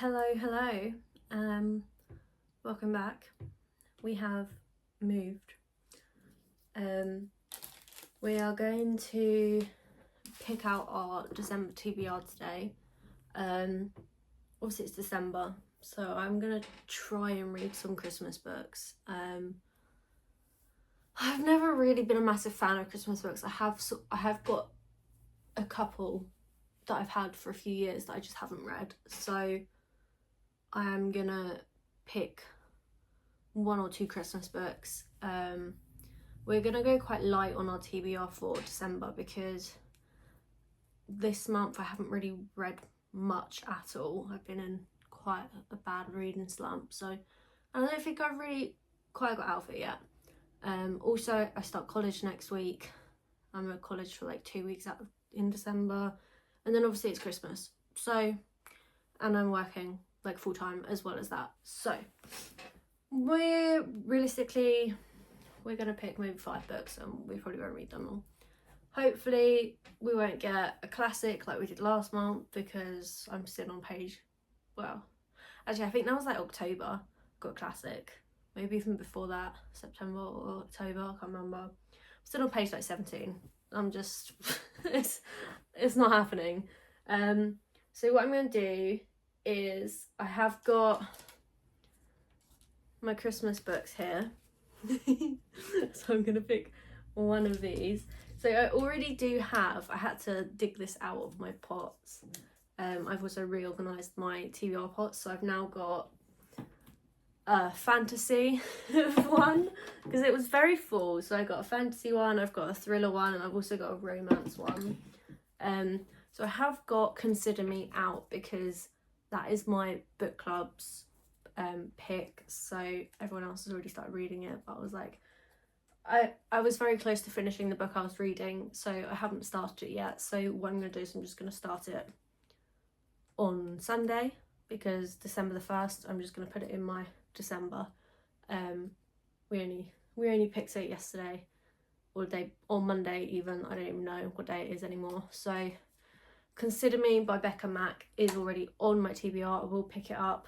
Hello. Welcome back. We have moved. We are going to pick out our December TBR today. Obviously it's December, so I'm gonna try and read some Christmas books. I've never really been a massive fan of Christmas books. I have got a couple that I've had for a few years that I just haven't read, so I am gonna pick one or two Christmas books. We're gonna go quite light on our TBR for December because this month I haven't really read much at all. I've been in quite a bad reading slump, so I don't think I've really quite got out of it yet. Also, I start college next week. I'm at college for like 2 weeks in December, and then obviously it's Christmas, so, and I'm working like full-time as well as that, so we're gonna pick maybe 5 books and we probably won't read them all. Hopefully we won't get a classic like we did last month, because I'm still on page, well, actually I think that was like October, got a classic, maybe even before that, September or October, I can't remember. I'm still on page like 17. I'm just it's not happening. So what I'm gonna do is, I have got my Christmas books here. So I'm gonna pick one of these. So I already do have, I had to dig this out of my pots. I've also reorganised my TBR pots, so I've now got a fantasy one, because it was very full. So I got a fantasy one, I've got a thriller one, and I've also got a romance one. So I have got Consider Me out because that is my book club's pick, so everyone else has already started reading it, but I was like, I was very close to finishing the book I was reading, so I haven't started it yet. So what I'm going to do is I'm just going to start it on Sunday, because December the 1st I'm just going to put it in my December. We only picked it yesterday, or day, or Monday even, I don't even know what day it is anymore. So Consider Me by Becka Mack is already on my TBR. I will pick it up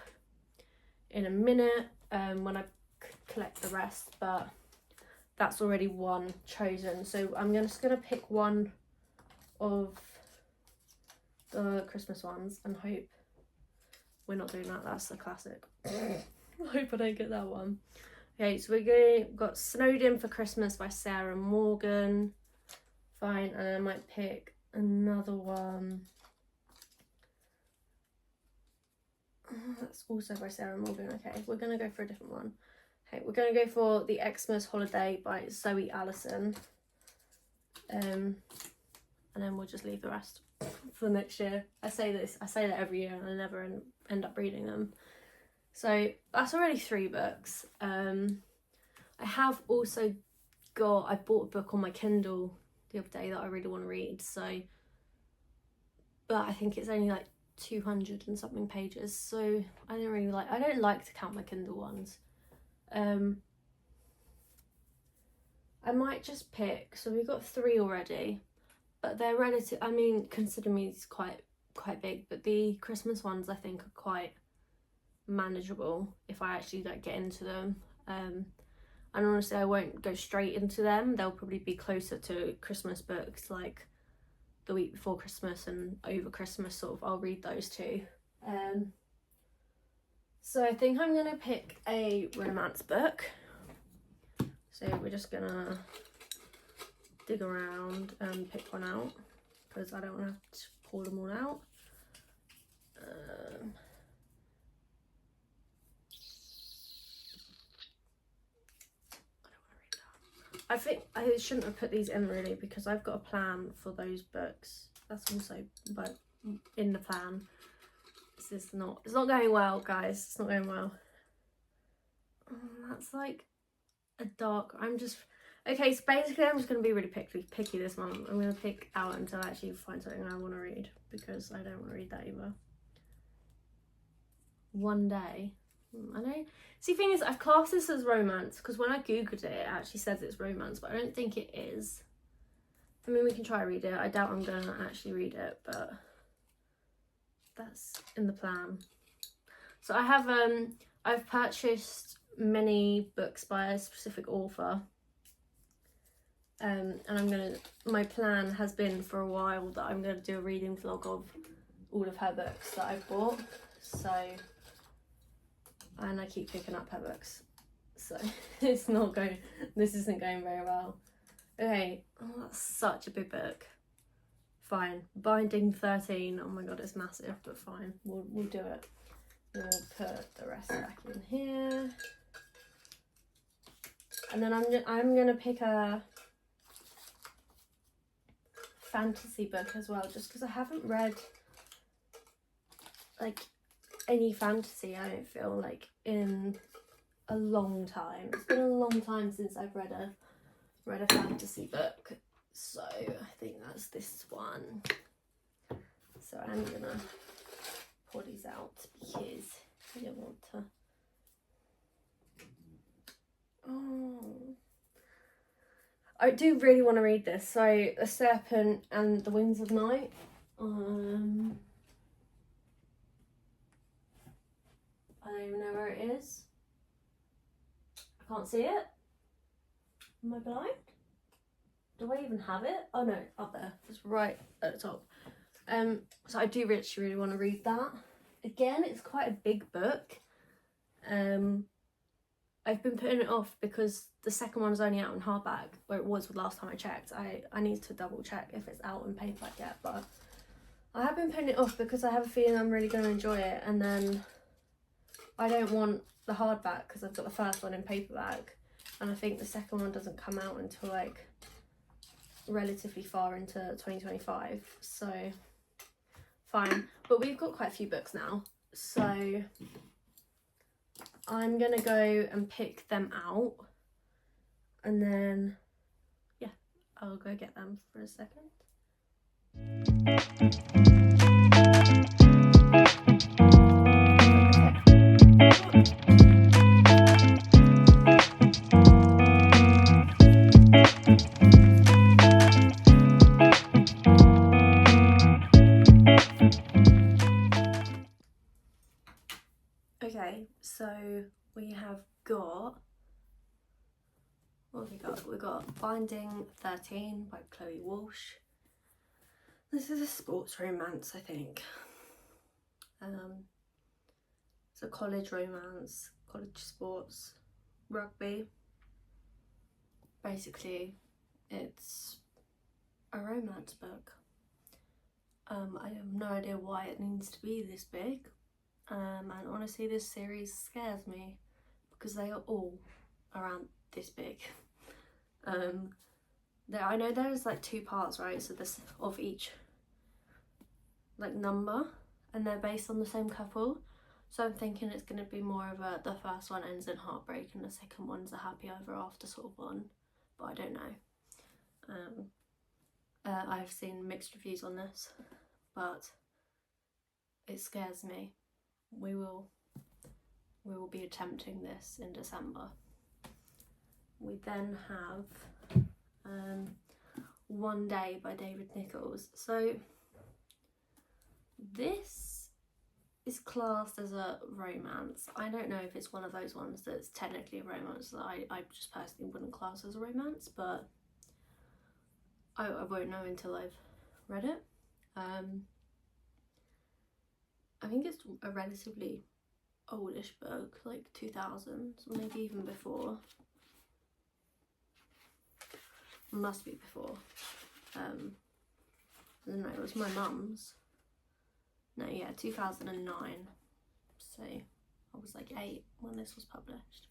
in a minute when I collect the rest, but that's already one chosen. So I'm just gonna pick one of the Christmas ones and hope we're not doing that. That's a classic. I hope I don't get that one. Okay, so got Snowed In for Christmas by Sarah Morgan. Fine, and then I might pick another one. That's also by Sarah Morgan. Okay, we're gonna go for a different one. Okay, we're gonna go for The Xmas Holiday by Zoe Allison. And then we'll just leave the rest for next year. I say that every year and I never end up reading them. So that's already 3 books. I have also I bought a book on my Kindle the other day that I really want to read, so, but I think it's only like 200 and something pages, so I don't like to count my Kindle ones. I might just pick, so we've got 3 already, but they're relative. I mean, Consider Me is quite big, but the Christmas ones I think are quite manageable if I actually like get into them. And honestly, I won't go straight into them. They'll probably be closer to Christmas books, like the week before Christmas and over Christmas, sort of. I'll read those too. So I think I'm gonna pick a romance book. So we're just gonna dig around and pick one out, because I don't want to pull them all out. I think I shouldn't have put these in really, because I've got a plan for those books. That's also but in the plan. It's not going well, guys. It's not going well. That's like a dark. Okay, so basically I'm just going to be really picky this month. I'm going to pick out until I actually find something I want to read, because I don't want to read that either. One Day. I know. See, the thing is, I've classed this as romance, because when I googled it, it actually says it's romance, but I don't think it is. I mean, we can try to read it. I doubt I'm going to actually read it, but that's in the plan. So I've purchased many books by a specific author. And my plan has been for a while that I'm gonna do a reading vlog of all of her books that I've bought. So, and I keep picking up her books. So this isn't going very well. Okay, oh, that's such a big book. Fine, binding 13. Oh my god, it's massive, but fine, we'll do it. We'll put the rest back in here, and then I'm gonna pick a fantasy book as well, just because I haven't read like any fantasy. I don't feel like in a long time. It's been a long time since I've read a fantasy book, so I think that's this one. So I'm gonna pour these out because I don't want to. Oh, I do really want to read this. So The Serpent and the Wings of Night. I don't even know where it is. I can't see it. Am I blind? Do I even have it? Oh no, up there. It's right at the top. So I do really want to read that. Again, it's quite a big book. I've been putting it off because the second one's only out in hardback, where it was last time I checked. I need to double check if it's out in paperback yet, but I have been putting it off because I have a feeling I'm really going to enjoy it, and then I don't want the hardback because I've got the first one in paperback, and I think the second one doesn't come out until like relatively far into 2025, so fine. But we've got quite a few books now, so I'm gonna go and pick them out, and then yeah, I'll go get them for a second. Okay, so we have got, what have we got? We've got Binding 13 by Chloe Walsh. This is a sports romance, I think. It's a college romance, college sports, rugby. Basically, it's a romance book. I have no idea why it needs to be this big. And honestly, this series scares me because they are all around this big. I know there's like 2 parts, right? So this of each like number, and they're based on the same couple. So I'm thinking it's going to be more of the first one ends in heartbreak and the second one's a happy ever after sort of one, but I don't know. I've seen mixed reviews on this, but it scares me. We will be attempting this in December. We then have One Day by David Nicholls. So this is classed as a romance. I don't know if it's one of those ones that's technically a romance that I just personally wouldn't class as a romance, but I won't know until I've read it. I think it's a relatively oldish book, like 2000s, maybe even before. Must be before. I don't know, it was my mum's. No, yeah, 2009. So I was like 8 when this was published.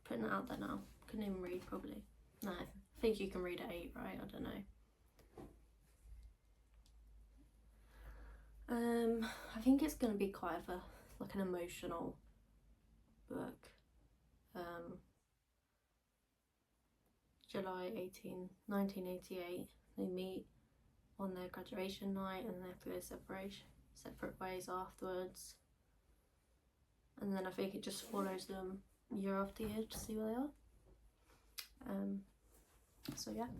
Putting it out there now. Couldn't even read, probably. No, I think you can read at 8, right? I don't know. I think it's going to be quite like an emotional book. July 1988, they meet on their graduation night and they have to go separate ways afterwards. And then I think it just follows them year after year to see where they are. So yeah.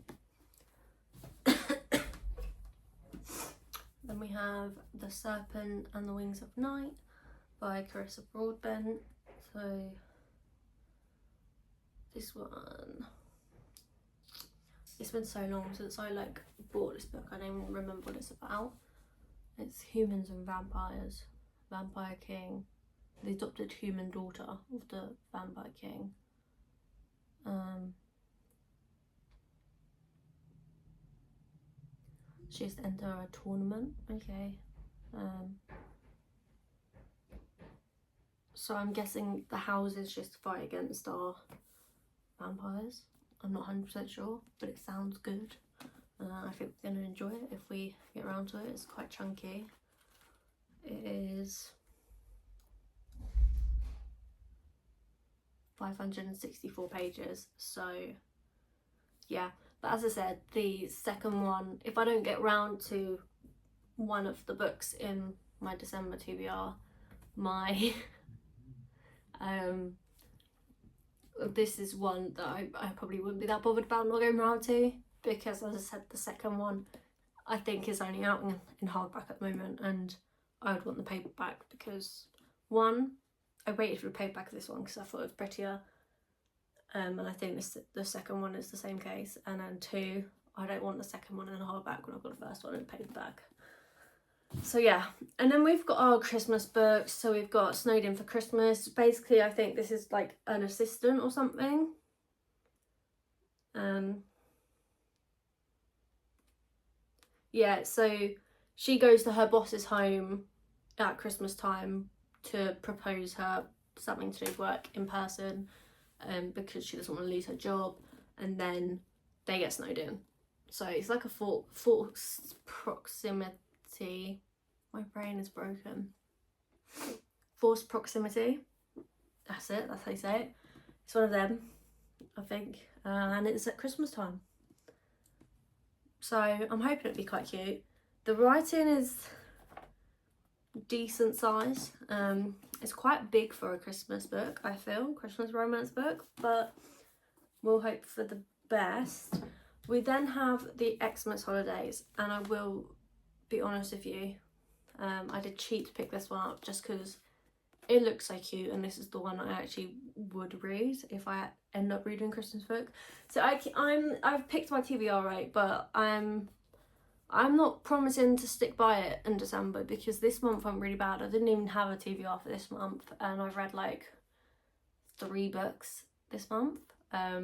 Then we have The Serpent and the Wings of Night by Carissa Broadbent. So this one, it's been so long since I like bought this book, I don't even remember what it's about. It's Humans and Vampires, Vampire King, the adopted human daughter of the Vampire King. She has to enter a tournament, okay. So I'm guessing the houses just fight against our vampires. I'm not 100% sure, but it sounds good. I think we're going to enjoy it if we get around to it. It's quite chunky. It is 564 pages, so yeah. But as I said, the second one, if I don't get round to one of the books in my December TBR, my this is one that I probably wouldn't be that bothered about not going round to, because as I said, the second one I think is only out in hardback at the moment, and I would want the paperback because, one, I waited for the paperback of this one because I thought it was prettier, and I think the second one is the same case, and then two, I don't want the second one in hardback when I've got the first one in paperback. So yeah, and then we've got our Christmas books. So we've got Snowed In for Christmas. Basically, I think this is like an assistant or something. Yeah, so she goes to her boss's home at Christmas time to propose her something to do with work in person, because she doesn't want to lose her job, and then they get snowed in. So it's like a forced proximity. My brain is broken. Forced proximity. That's it. That's how you say it. It's one of them, I think, and it's at Christmas time. So I'm hoping it'll be quite cute. The writing is decent size. It's quite big for a Christmas book, I feel, Christmas romance book, but we'll hope for the best. We then have the Xmas holidays, and I will be honest with you, I did cheat to pick this one up just because it looks so cute, and this is the one I actually would read if I end up reading a Christmas book. So I've picked my TBR right, but I'm not promising to stick by it in December because this month I'm really bad. I didn't even have a TBR for this month, and I've read like 3 books this month. I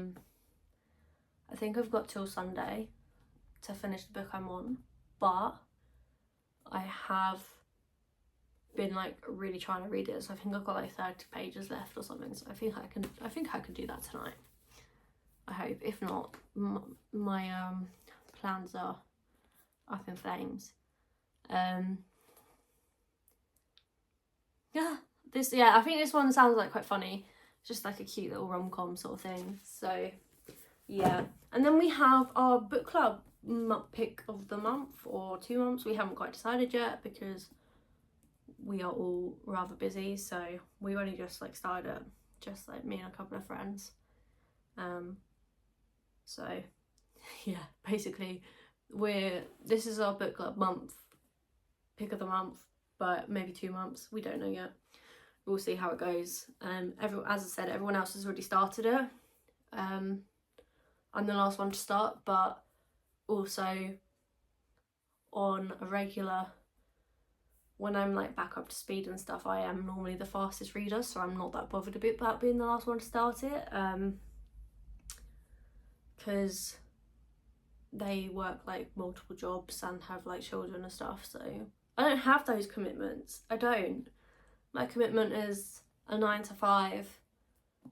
think I've got till Sunday to finish the book I'm on, but I have been like really trying to read it, so I think I've got like 30 pages left or something, so I think I can do that tonight. I hope. If not, my plans are up in flames. I think this one sounds like quite funny. It's just like a cute little rom-com sort of thing. So yeah, and then we have our book club pick of the month or 2 months. We haven't quite decided yet because we are all rather busy, so we only just like started it, just like me and a couple of friends. So yeah, basically this is our book club month pick of the month, but maybe 2 months, we don't know yet. We'll see how it goes. As I said, everyone else has already started it. I'm the last one to start, but also on a regular, when I'm like back up to speed and stuff, I am normally the fastest reader, so I'm not that bothered a bit about being the last one to start it, because they work like multiple jobs and have like children and stuff, so I don't have those commitments. I don't. My commitment is a 9 to 5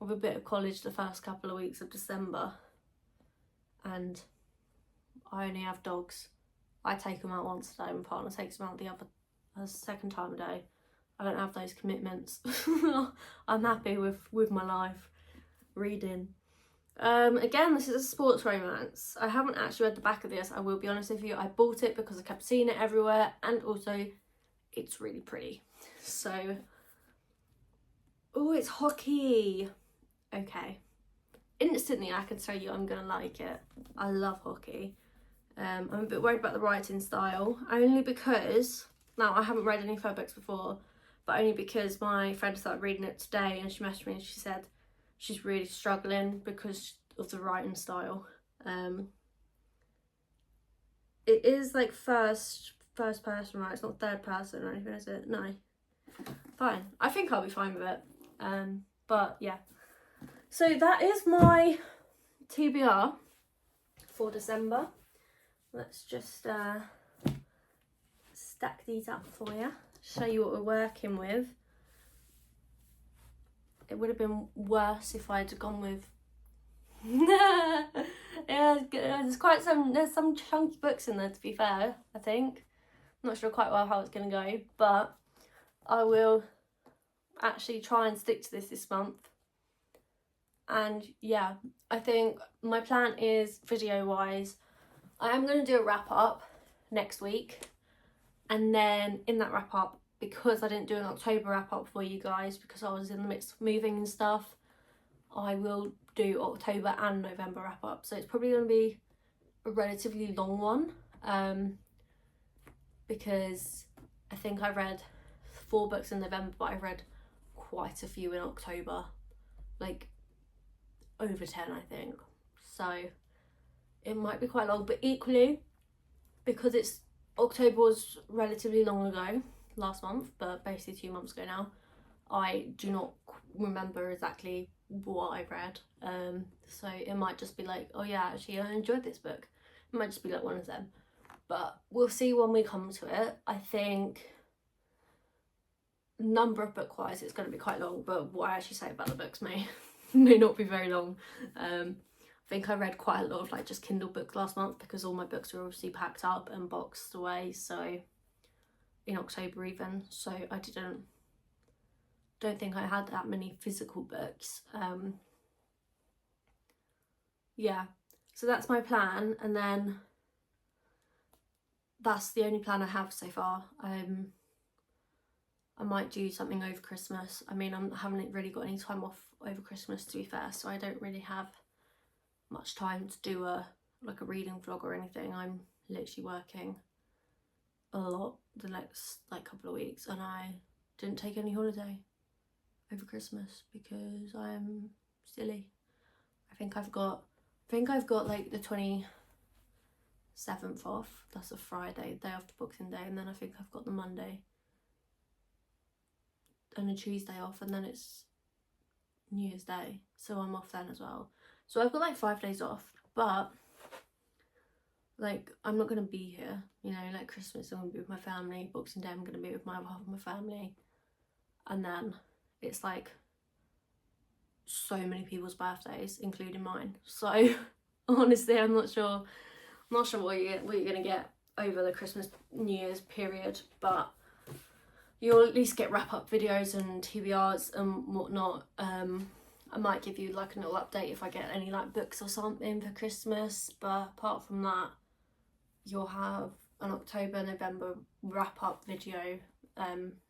with a bit of college the first couple of weeks of December, and I only have dogs. I take them out once a day, my partner takes them out a second time a day. I don't have those commitments. I'm happy with my life reading. Again, this is a sports romance. I haven't actually read the back of this, I will be honest with you. I bought it because I kept seeing it everywhere, and also it's really pretty. So, oh, it's hockey. Okay. Instantly I can tell you I'm gonna like it. I love hockey. I'm a bit worried about the writing style, only because, now I haven't read any fair books before, but only because my friend started reading it today and she messaged me and she said she's really struggling because of the writing style. It is like first person, right? It's not third person or anything, is it? No. Fine. I think I'll be fine with it. But yeah. So that is my TBR for December. Let's just stack these up for you, show you what we're working with. It would have been worse if I'd gone with yeah, there's some chunky books in there, to be fair. I think I'm not sure quite well how it's gonna go, but I will actually try and stick to this month. And yeah, I think my plan is, video wise, I am going to do a wrap up next week, and then in that wrap up, because I didn't do an October wrap up for you guys because I was in the midst of moving and stuff, I will do October and November wrap up. So it's probably going to be a relatively long one, because I think I read 4 books in November, but I read quite a few in October, like over 10 I think, so it might be quite long. But equally, because it's October was relatively long ago, last month, but basically 2 months ago now, I do not remember exactly what I read, so it might just be like, oh yeah, actually I enjoyed this book. It might just be like one of them, but we'll see when we come to it. I think number of book wise it's going to be quite long, but what I actually say about the books may not be very long. I think I read quite a lot of like just Kindle books last month because all my books were obviously packed up and boxed away, so in October even, so I don't think I had that many physical books. Yeah, so that's my plan, and then that's the only plan I have so far. I might do something over Christmas. I mean, I haven't really got any time off over Christmas, to be fair, so I don't really have much time to do a reading vlog or anything. I'm literally working a lot the next like couple of weeks, and I didn't take any holiday over Christmas because I'm silly. I think I've got like the 27th off. That's a Friday, day after Boxing Day, and then I think I've got the Monday and a Tuesday off, and then it's New Year's Day, so I'm off then as well. So I've got like 5 days off, but like I'm not gonna be here, you know, like Christmas I'm gonna be with my family, Boxing Day I'm gonna be with my other half of my family, and then it's like so many people's birthdays, including mine. So honestly, I'm not sure what you're gonna get over the Christmas New Year's period, but you'll at least get wrap up videos and TBRs and whatnot. I might give you like a little update if I get any like books or something for Christmas, but apart from that, you'll have an October, November wrap up video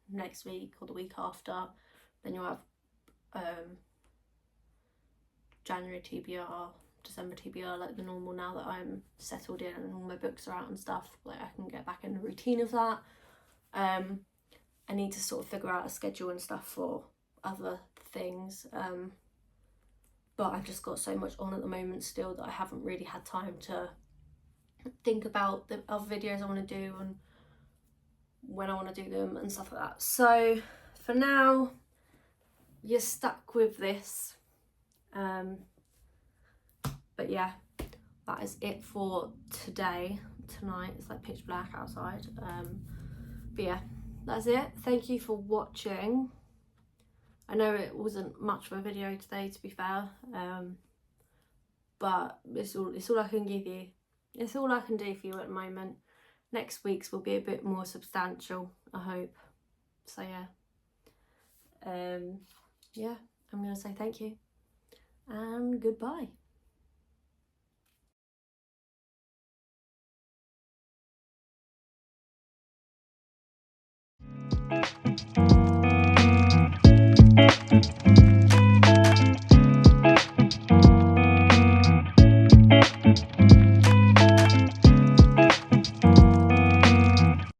next week or the week after. Then you'll have January TBR, December TBR, like the normal, now that I'm settled in and all my books are out and stuff. Like I can get back in the routine of that. I need to sort of figure out a schedule and stuff for other things, but I've just got so much on at the moment still that I haven't really had time to think about the other videos I want to do and when I want to do them and stuff like that. So for now, you're stuck with this, but yeah, that is it for today. Tonight it's like pitch black outside, but yeah, that's it. Thank you for watching. I know it wasn't much of a video today, to be fair, but it's all I can give you. It's all I can do for you at the moment. Next week's will be a bit more substantial, I hope. So yeah, yeah, I'm gonna say thank you and goodbye.